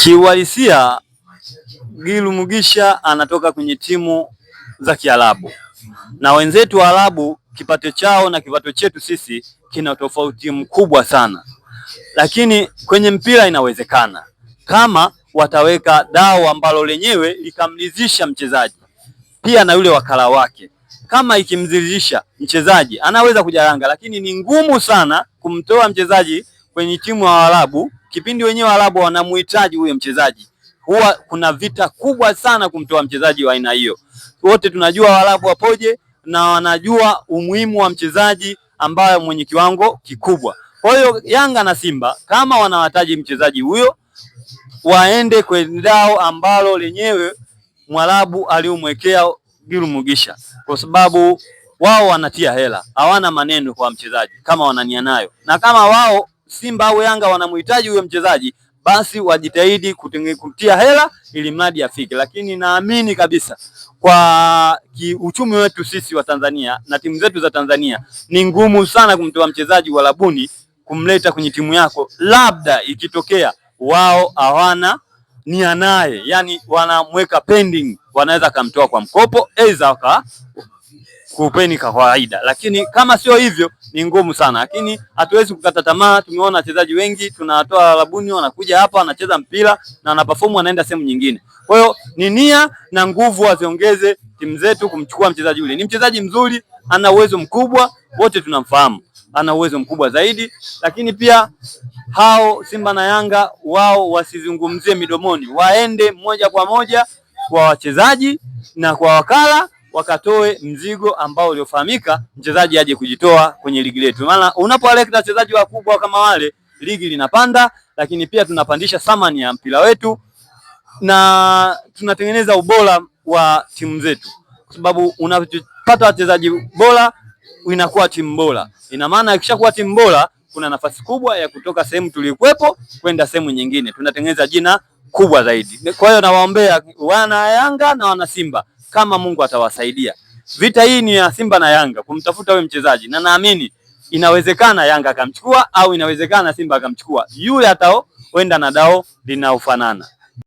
Kiuhalisia Gilu Mugisha anatoka kwenye timu za Kiarabu, na wenzetu wa Arabu kipato chao na kipato chetu sisi kina tofauti mkubwa sana, lakini kwenye mpira inawezekana kama wataweka dau ambalo lenyewe likamridhisha mchezaji pia na yule wakala wake. Kama ikimridhisha mchezaji anaweza kujaranga, lakini ni ngumu sana kumtoa mchezaji kwenye timu ya Arabu kipindi wenyewe Arabu wanamhitaji huyo mchezaji. Huwa kuna vita kubwa sana kumtoa mchezaji wa aina hiyo. Wote tunajua Waarabu wapoje na wanajua umuhimu wa mchezaji ambaye mwenye kiwango kikubwa. Kwa hiyo Yanga na Simba kama wanawataji mchezaji huyo, waende kwenye dau ambalo lenyewe Mwarabu aliumwekea Gilu Mugisha, kwa sababu wao wanatia hela, hawana maneno kwa mchezaji kama wanania nayo, na kama wao Simba au Yanga wanamhitaji huyo mchezaji, basi wajitahidi kutia hela ili mradi afike. Lakini naamini kabisa kwa uchumi wetu sisi wa Tanzania na timu zetu za Tanzania ni ngumu sana kumtoa mchezaji wa Arabuni kumleta kwenye timu yako, labda ikitokea wao hawana nia naye, yani wanamweka pending, wanaweza kumtoa kwa mkopo aidha kupeni kwa kawaida, lakini kama sio hivyo ni ngumu sana. Lakini hatuwezi kukata tamaa. Tumeona wachezaji wengi tunawatoa Arabuni, wanakuja hapa wanacheza mpira na wanaperform, wanaenda sehemu nyingine. Kwa hiyo ni nia na nguvu waziongeze timu zetu kumchukua mchezaji yule. Ni mchezaji mzuri, ana uwezo mkubwa, wote tunamfahamu, ana uwezo mkubwa zaidi. Lakini pia hao Simba na Yanga wao wasizungumzie midomoni, waende moja kwa moja kwa wachezaji na kwa wakala, wakatoe mzigo ambao uliofahamika, mchezaji aje kujitoa kwenye ligi letu. Maana unapowaleta wachezaji wakubwa kama wale, ligi linapanda, lakini pia tunapandisha thamani ya mpira wetu na tunatengeneza ubora wa timu zetu, kwa sababu unapopata wachezaji bora inakuwa timu bora. Ina maana ikishakuwa timu bora kuna nafasi kubwa ya kutoka sehemu tulikuwepo kwenda sehemu nyingine, tunatengeneza jina kubwa zaidi. Kwa hiyo nawaombea wana Yanga na wana Simba, kama Mungu atawasaidia. Vita hii ni ya Simba na Yanga kumtafuta huyo mchezaji, na naamini inawezekana Yanga akamchukua au inawezekana Simba akamchukua yule ataoenda na dao linaofanana.